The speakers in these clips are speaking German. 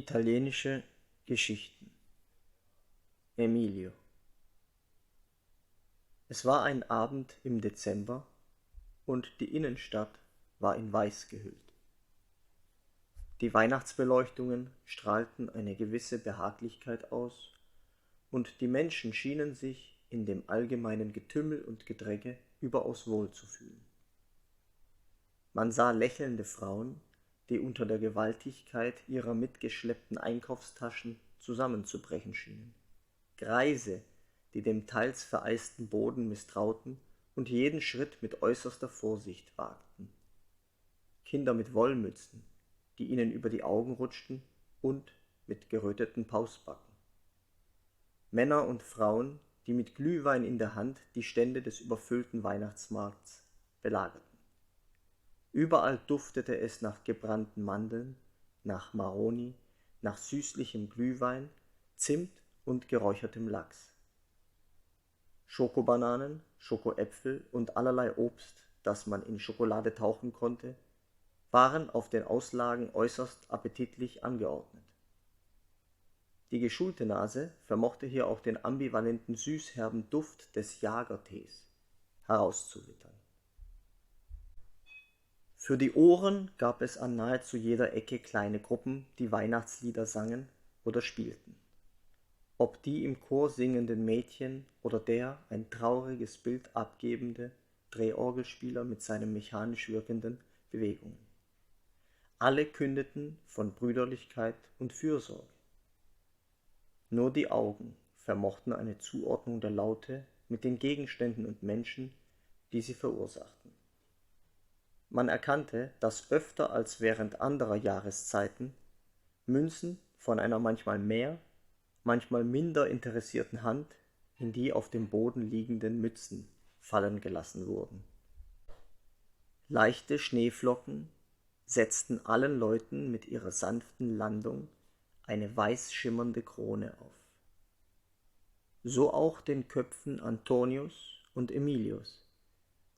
Italienische Geschichten. Emilio. Es war ein Abend im Dezember und die Innenstadt war in Weiß gehüllt. Die Weihnachtsbeleuchtungen strahlten eine gewisse Behaglichkeit aus und die Menschen schienen sich in dem allgemeinen Getümmel und Gedränge überaus wohl zu fühlen. Man sah lächelnde Frauen, die unter der Gewaltigkeit ihrer mitgeschleppten Einkaufstaschen zusammenzubrechen schienen, Greise, die dem teils vereisten Boden misstrauten und jeden Schritt mit äußerster Vorsicht wagten, Kinder mit Wollmützen, die ihnen über die Augen rutschten, und mit geröteten Pausbacken, Männer und Frauen, die mit Glühwein in der Hand die Stände des überfüllten Weihnachtsmarkts belagerten. Überall duftete es nach gebrannten Mandeln, nach Maroni, nach süßlichem Glühwein, Zimt und geräuchertem Lachs. Schokobananen, Schokoäpfel und allerlei Obst, das man in Schokolade tauchen konnte, waren auf den Auslagen äußerst appetitlich angeordnet. Die geschulte Nase vermochte hier auch den ambivalenten süßherben Duft des Jagertees herauszuwittern. Für die Ohren gab es an nahezu jeder Ecke kleine Gruppen, die Weihnachtslieder sangen oder spielten. Ob die im Chor singenden Mädchen oder der ein trauriges Bild abgebende Drehorgelspieler mit seinen mechanisch wirkenden Bewegungen. Alle kündeten von Brüderlichkeit und Fürsorge. Nur die Augen vermochten eine Zuordnung der Laute mit den Gegenständen und Menschen, die sie verursachten. Man erkannte, dass öfter als während anderer Jahreszeiten Münzen von einer manchmal mehr, manchmal minder interessierten Hand in die auf dem Boden liegenden Mützen fallen gelassen wurden. Leichte Schneeflocken setzten allen Leuten mit ihrer sanften Landung eine weiß schimmernde Krone auf. So auch den Köpfen Antonius und Emilius,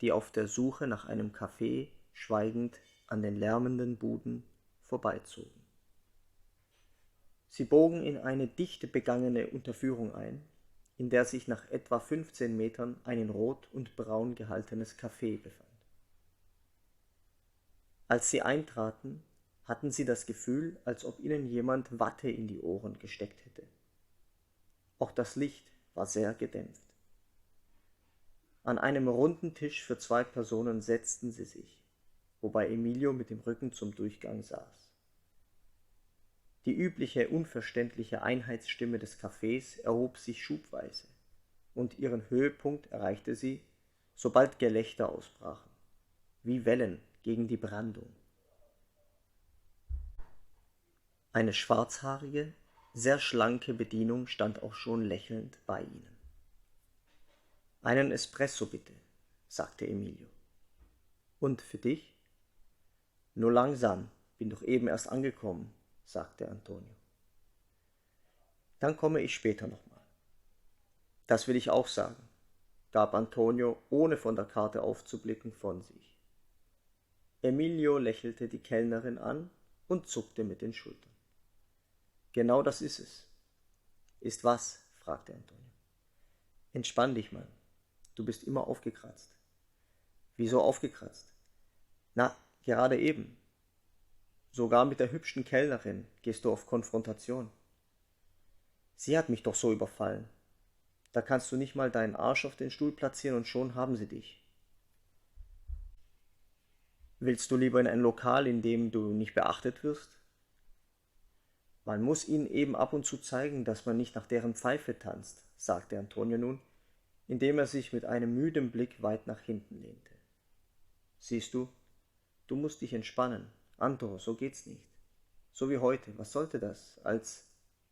die auf der Suche nach einem Kaffee schweigend an den lärmenden Buden vorbeizogen. Sie bogen in eine dicht begangene Unterführung ein, in der sich nach etwa 15 Metern ein in Rot und Braun gehaltenes Café befand. Als sie eintraten, hatten sie das Gefühl, als ob ihnen jemand Watte in die Ohren gesteckt hätte. Auch das Licht war sehr gedämpft. An einem runden Tisch für 2 Personen setzten sie sich, wobei Emilio mit dem Rücken zum Durchgang saß. Die übliche unverständliche Einheitsstimme des Cafés erhob sich schubweise, und ihren Höhepunkt erreichte sie, sobald Gelächter ausbrachen, wie Wellen gegen die Brandung. Eine schwarzhaarige, sehr schlanke Bedienung stand auch schon lächelnd bei ihnen. »Einen Espresso bitte«, sagte Emilio. »Und für dich?« »Nur langsam, bin doch eben erst angekommen«, sagte Antonio. »Dann komme ich später nochmal.« »Das will ich auch sagen«, gab Antonio, ohne von der Karte aufzublicken, von sich. Emilio lächelte die Kellnerin an und zuckte mit den Schultern. »Genau das ist es.« »Ist was?«, fragte Antonio. »Entspann dich, Mann. Du bist immer aufgekratzt.« »Wieso aufgekratzt?« »Na, gerade eben. Sogar mit der hübschen Kellnerin gehst du auf Konfrontation. Sie hat mich doch so überfallen. Da kannst du nicht mal deinen Arsch auf den Stuhl platzieren und schon haben sie dich. Willst du lieber in ein Lokal, in dem du nicht beachtet wirst? Man muss ihnen eben ab und zu zeigen, dass man nicht nach deren Pfeife tanzt«, sagte Antonio nun, indem er sich mit einem müden Blick weit nach hinten lehnte. »Siehst du, du musst dich entspannen. Anto, so geht's nicht. So wie heute, was sollte das?«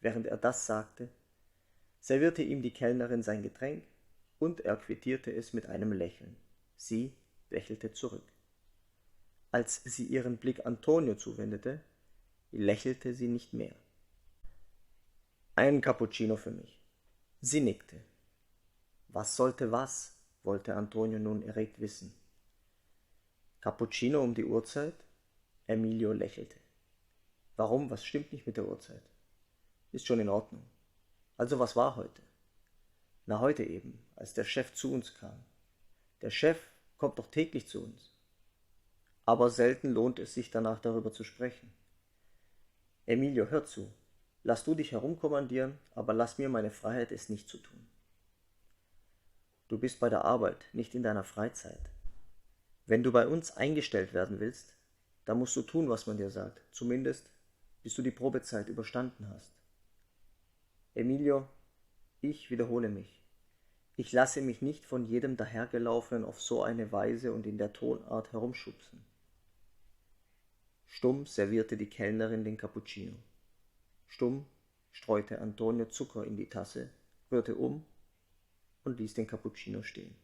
während er das sagte, servierte ihm die Kellnerin sein Getränk und er quittierte es mit einem Lächeln. Sie lächelte zurück. Als sie ihren Blick Antonio zuwendete, lächelte sie nicht mehr. »Ein Cappuccino für mich.« Sie nickte. Was sollte was, wollte Antonio nun erregt wissen. »Cappuccino um die Uhrzeit?« Emilio lächelte. Warum? Was stimmt nicht mit der Uhrzeit? Ist schon in Ordnung. Also was war heute? Na, heute eben, als der Chef zu uns kam. Der Chef kommt doch täglich zu uns. Aber selten lohnt es sich danach darüber zu sprechen. Emilio, hör zu. Lass du dich herumkommandieren, aber lass mir meine Freiheit, es nicht zu tun. Du bist bei der Arbeit, nicht in deiner Freizeit. Wenn du bei uns eingestellt werden willst, dann musst du tun, was man dir sagt, zumindest bis du die Probezeit überstanden hast. Emilio, ich wiederhole mich. Ich lasse mich nicht von jedem Dahergelaufenen auf so eine Weise und in der Tonart herumschubsen. Stumm servierte die Kellnerin den Cappuccino. Stumm streute Antonio Zucker in die Tasse, rührte um und ließ den Cappuccino stehen.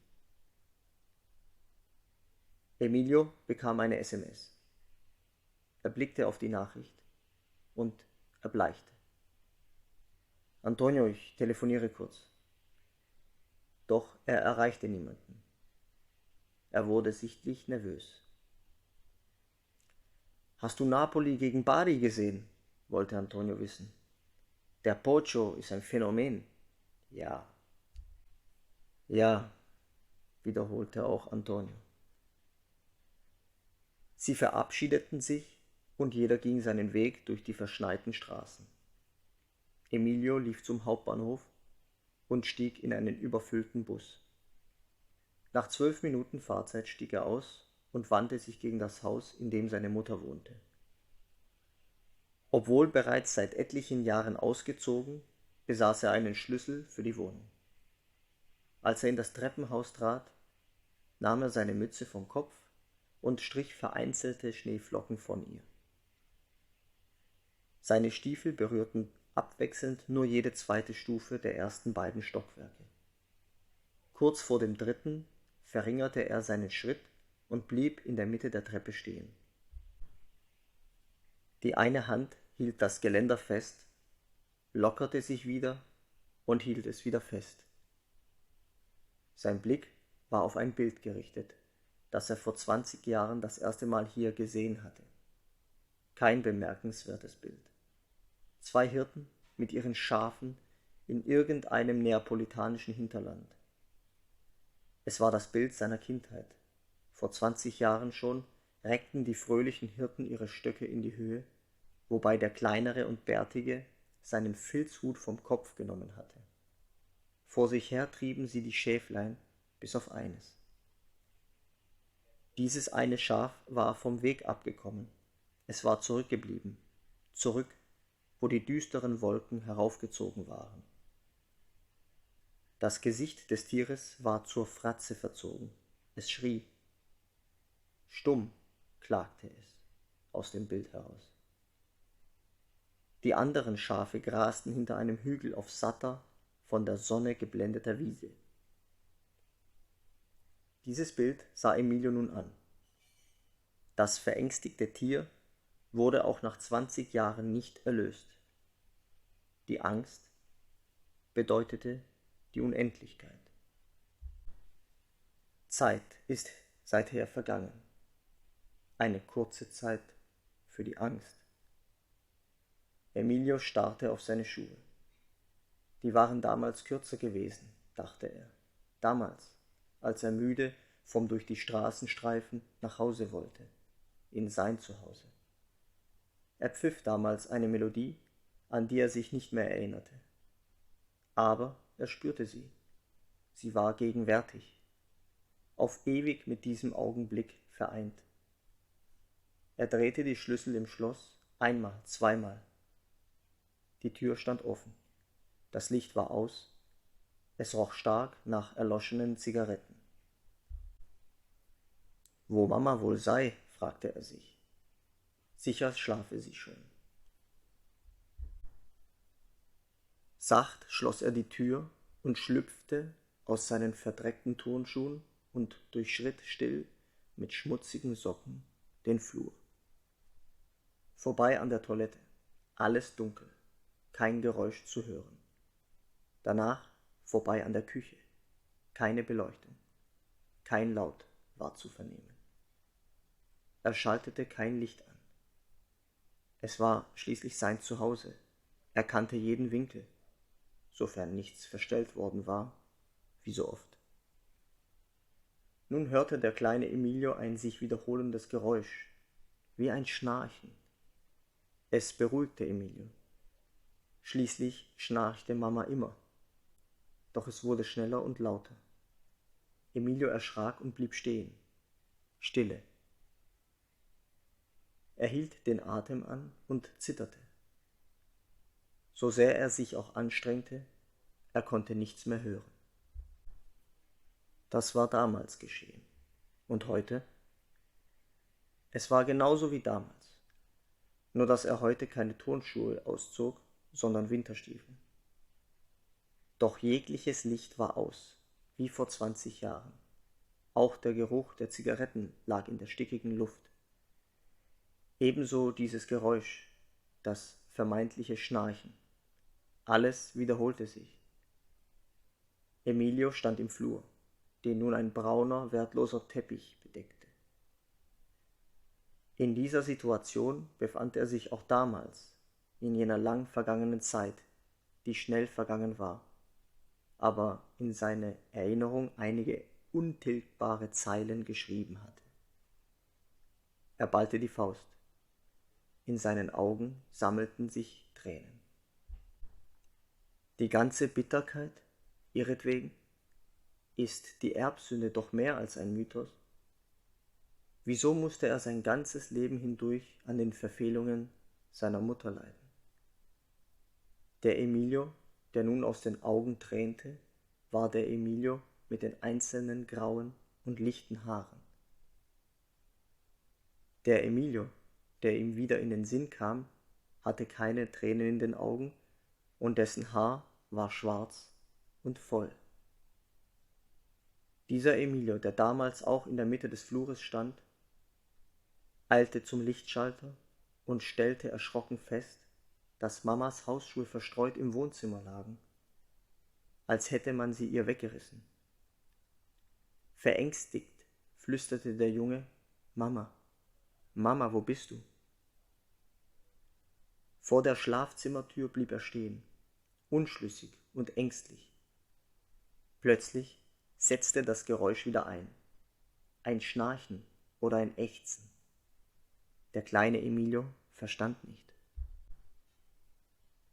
Emilio bekam eine SMS. Er blickte auf die Nachricht und erbleichte. Antonio, ich telefoniere kurz. Doch er erreichte niemanden. Er wurde sichtlich nervös. Hast du Napoli gegen Bari gesehen? Wollte Antonio wissen. Der Pocho ist ein Phänomen. Ja. Ja, wiederholte auch Antonio. Sie verabschiedeten sich und jeder ging seinen Weg durch die verschneiten Straßen. Emilio lief zum Hauptbahnhof und stieg in einen überfüllten Bus. Nach 12 Minuten Fahrzeit stieg er aus und wandte sich gegen das Haus, in dem seine Mutter wohnte. Obwohl bereits seit etlichen Jahren ausgezogen, besaß er einen Schlüssel für die Wohnung. Als er in das Treppenhaus trat, nahm er seine Mütze vom Kopf und strich vereinzelte Schneeflocken von ihr. Seine Stiefel berührten abwechselnd nur jede zweite Stufe der ersten beiden Stockwerke. Kurz vor dem dritten verringerte er seinen Schritt und blieb in der Mitte der Treppe stehen. Die eine Hand hielt das Geländer fest, lockerte sich wieder und hielt es wieder fest. Sein Blick war auf ein Bild gerichtet, das er vor 20 Jahren das erste Mal hier gesehen hatte. Kein bemerkenswertes Bild. 2 Hirten mit ihren Schafen in irgendeinem neapolitanischen Hinterland. Es war das Bild seiner Kindheit. Vor 20 Jahren schon reckten die fröhlichen Hirten ihre Stöcke in die Höhe, wobei der kleinere und bärtige seinen Filzhut vom Kopf genommen hatte. Vor sich her trieben sie die Schäflein, bis auf eines. Dieses eine Schaf war vom Weg abgekommen. Es war zurückgeblieben, zurück, wo die düsteren Wolken heraufgezogen waren. Das Gesicht des Tieres war zur Fratze verzogen. Es schrie. Stumm klagte es aus dem Bild heraus. Die anderen Schafe grasten hinter einem Hügel auf satter, von der Sonne geblendeter Wiese. Dieses Bild sah Emilio nun an. Das verängstigte Tier wurde auch nach 20 Jahren nicht erlöst. Die Angst bedeutete die Unendlichkeit. Zeit ist seither vergangen. Eine kurze Zeit für die Angst. Emilio starrte auf seine Schuhe. Die waren damals kürzer gewesen, dachte er. Damals, als er müde vom durch die Straßen streifen nach Hause wollte, in sein Zuhause. Er pfiff damals eine Melodie, an die er sich nicht mehr erinnerte. Aber er spürte sie. Sie war gegenwärtig, auf ewig mit diesem Augenblick vereint. Er drehte die Schlüssel im Schloss, einmal, zweimal. Die Tür stand offen. Das Licht war aus. Es roch stark nach erloschenen Zigaretten. Wo Mama wohl sei, fragte er sich. Sicher schlafe sie schon. Sacht schloss er die Tür und schlüpfte aus seinen verdreckten Turnschuhen und durchschritt still mit schmutzigen Socken den Flur. Vorbei an der Toilette, alles dunkel, kein Geräusch zu hören. Danach vorbei an der Küche, keine Beleuchtung, kein Laut war zu vernehmen. Er schaltete kein Licht an. Es war schließlich sein Zuhause. Er kannte jeden Winkel, sofern nichts verstellt worden war, wie so oft. Nun hörte der kleine Emilio ein sich wiederholendes Geräusch, wie ein Schnarchen. Es beruhigte Emilio. Schließlich schnarchte Mama immer. Doch es wurde schneller und lauter. Emilio erschrak und blieb stehen. Stille. Er hielt den Atem an und zitterte. So sehr er sich auch anstrengte, er konnte nichts mehr hören. Das war damals geschehen. Und heute? Es war genauso wie damals, nur dass er heute keine Turnschuhe auszog, sondern Winterstiefel. Doch jegliches Licht war aus, wie vor 20 Jahren. Auch der Geruch der Zigaretten lag in der stickigen Luft. Ebenso dieses Geräusch, das vermeintliche Schnarchen. Alles wiederholte sich. Emilio stand im Flur, den nun ein brauner, wertloser Teppich bedeckte. In dieser Situation befand er sich auch damals, in jener lang vergangenen Zeit, die schnell vergangen war, aber in seine Erinnerung einige untilgbare Zeilen geschrieben hatte. Er ballte die Faust. In seinen Augen sammelten sich Tränen. Die ganze Bitterkeit, ihretwegen, ist die Erbsünde doch mehr als ein Mythos? Wieso musste er sein ganzes Leben hindurch an den Verfehlungen seiner Mutter leiden? Der Emilio, der nun aus den Augen tränte, war der Emilio mit den einzelnen grauen und lichten Haaren. Der Emilio, der ihm wieder in den Sinn kam, hatte keine Tränen in den Augen und dessen Haar war schwarz und voll. Dieser Emilio, der damals auch in der Mitte des Flures stand, eilte zum Lichtschalter und stellte erschrocken fest, dass Mamas Hausschuhe verstreut im Wohnzimmer lagen, als hätte man sie ihr weggerissen. Verängstigt flüsterte der Junge: »Mama, Mama, wo bist du?« Vor der Schlafzimmertür blieb er stehen, unschlüssig und ängstlich. Plötzlich setzte das Geräusch wieder ein Schnarchen oder ein Ächzen. Der kleine Emilio verstand nicht.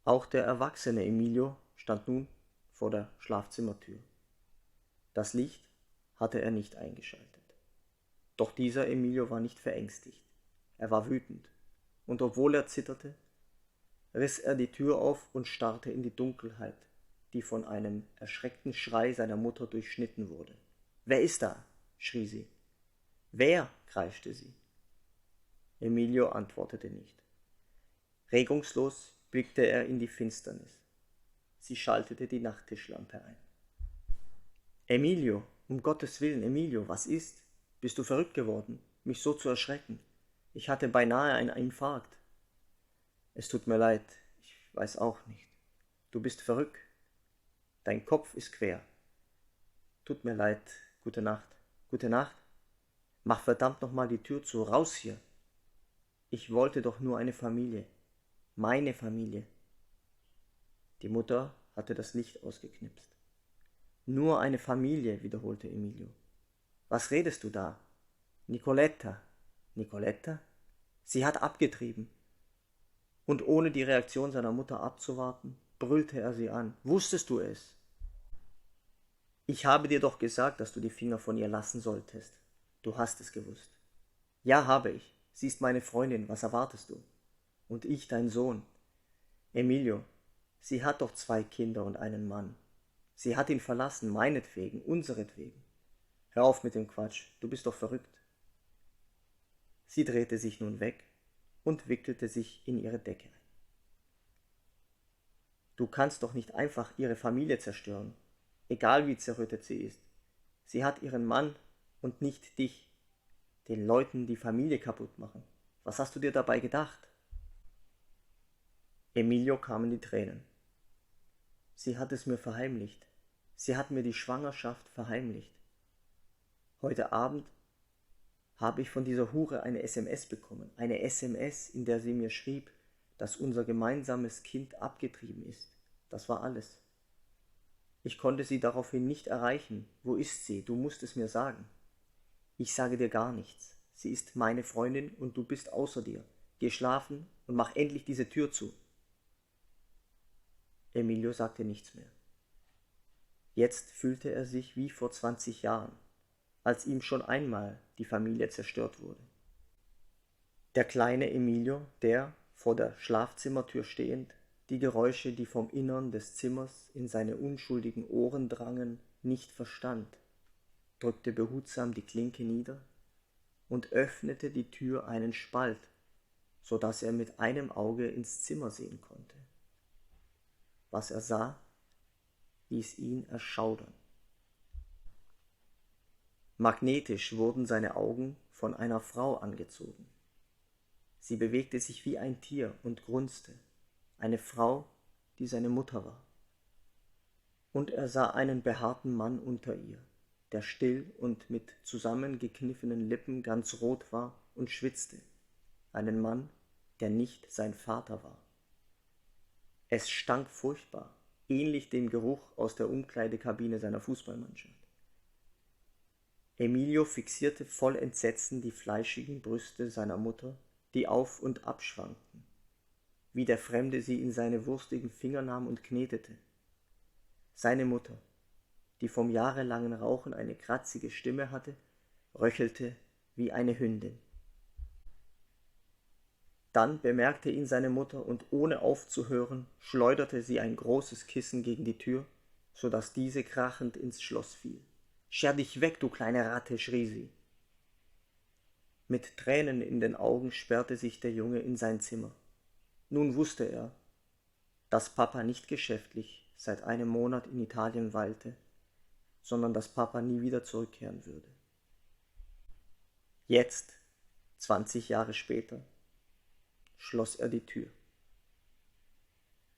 Auch der erwachsene Emilio stand nun vor der Schlafzimmertür. Das Licht hatte er nicht eingeschaltet. Doch dieser Emilio war nicht verängstigt. Er war wütend, und obwohl er zitterte, riss er die Tür auf und starrte in die Dunkelheit, die von einem erschreckten Schrei seiner Mutter durchschnitten wurde. »Wer ist da?« schrie sie. »Wer?« kreischte sie. Emilio antwortete nicht. Regungslos blickte er in die Finsternis. Sie schaltete die Nachttischlampe ein. »Emilio, um Gottes Willen, Emilio, was ist? Bist du verrückt geworden, mich so zu erschrecken? Ich hatte beinahe einen Infarkt.« »Es tut mir leid, ich weiß auch nicht. Du bist verrückt. Dein Kopf ist quer. Tut mir leid, gute Nacht. Gute Nacht. Mach verdammt nochmal die Tür zu, raus hier. Ich wollte doch nur eine Familie. Meine Familie.« Die Mutter hatte das Licht ausgeknipst. »Nur eine Familie«, wiederholte Emilio. »Was redest du da? Nicoletta. Nicoletta? Sie hat abgetrieben.« Und ohne die Reaktion seiner Mutter abzuwarten, brüllte er sie an. »Wusstest du es? Ich habe dir doch gesagt, dass du die Finger von ihr lassen solltest. Du hast es gewusst.« »Ja, habe ich. Sie ist meine Freundin, was erwartest du? Und ich, dein Sohn. Emilio, sie hat doch 2 Kinder und einen Mann. Sie hat ihn verlassen, meinetwegen, unseretwegen. Hör auf mit dem Quatsch, du bist doch verrückt.« Sie drehte sich nun weg und wickelte sich in ihre Decke ein. »Du kannst doch nicht einfach ihre Familie zerstören, egal wie zerrüttet sie ist. Sie hat ihren Mann und nicht dich, den Leuten die Familie kaputt machen. Was hast du dir dabei gedacht?« Emilio kamen die Tränen. Sie hat es mir verheimlicht. Sie hat mir die Schwangerschaft verheimlicht. Heute Abend habe ich von dieser Hure eine SMS bekommen. Eine SMS, in der sie mir schrieb, dass unser gemeinsames Kind abgetrieben ist. Das war alles. Ich konnte sie daraufhin nicht erreichen. Wo ist sie? Du musst es mir sagen. Ich sage dir gar nichts. Sie ist meine Freundin und du bist außer dir. Geh schlafen und mach endlich diese Tür zu. Emilio sagte nichts mehr. Jetzt fühlte er sich wie vor 20 Jahren, als ihm schon einmal die Familie zerstört wurde. Der kleine Emilio, der, vor der Schlafzimmertür stehend, die Geräusche, die vom Innern des Zimmers in seine unschuldigen Ohren drangen, nicht verstand, drückte behutsam die Klinke nieder und öffnete die Tür einen Spalt, so dass er mit einem Auge ins Zimmer sehen konnte. Was er sah, ließ ihn erschaudern. Magnetisch wurden seine Augen von einer Frau angezogen. Sie bewegte sich wie ein Tier und grunzte, eine Frau, die seine Mutter war. Und er sah einen behaarten Mann unter ihr, der still und mit zusammengekniffenen Lippen ganz rot war und schwitzte, einen Mann, der nicht sein Vater war. Es stank furchtbar, ähnlich dem Geruch aus der Umkleidekabine seiner Fußballmannschaft. Emilio fixierte voll Entsetzen die fleischigen Brüste seiner Mutter, die auf und ab schwankten, wie der Fremde sie in seine wurstigen Finger nahm und knetete. Seine Mutter, die vom jahrelangen Rauchen eine kratzige Stimme hatte, röchelte wie eine Hündin. Dann bemerkte ihn seine Mutter und ohne aufzuhören, schleuderte sie ein großes Kissen gegen die Tür, so dass diese krachend ins Schloss fiel. »Scher dich weg, du kleine Ratte«, schrie sie. Mit Tränen in den Augen sperrte sich der Junge in sein Zimmer. Nun wusste er, dass Papa nicht geschäftlich seit einem Monat in Italien weilte, sondern dass Papa nie wieder zurückkehren würde. Jetzt, 20 Jahre später, schloss er die Tür.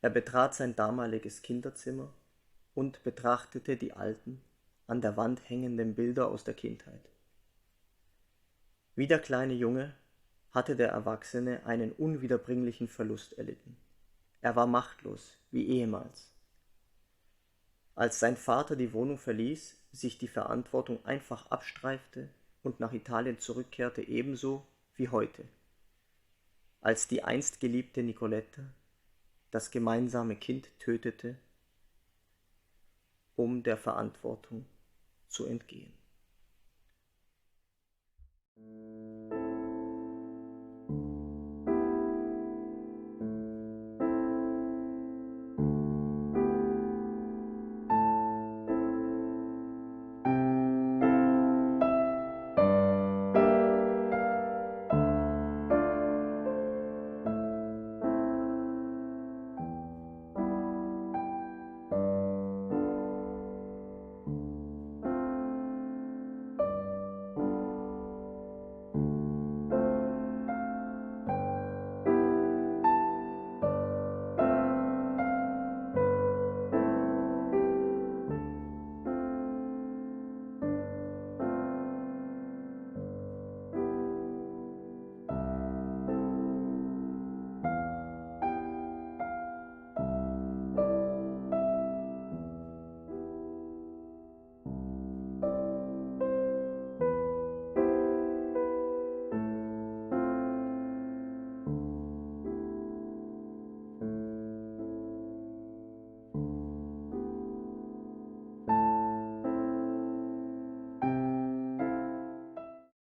Er betrat sein damaliges Kinderzimmer und betrachtete die alten, an der Wand hängenden Bilder aus der Kindheit. Wie der kleine Junge hatte der Erwachsene einen unwiederbringlichen Verlust erlitten. Er war machtlos, wie ehemals. Als sein Vater die Wohnung verließ, sich die Verantwortung einfach abstreifte und nach Italien zurückkehrte, ebenso wie heute. Als die einst geliebte Nicoletta das gemeinsame Kind tötete, um der Verantwortung zu entgehen.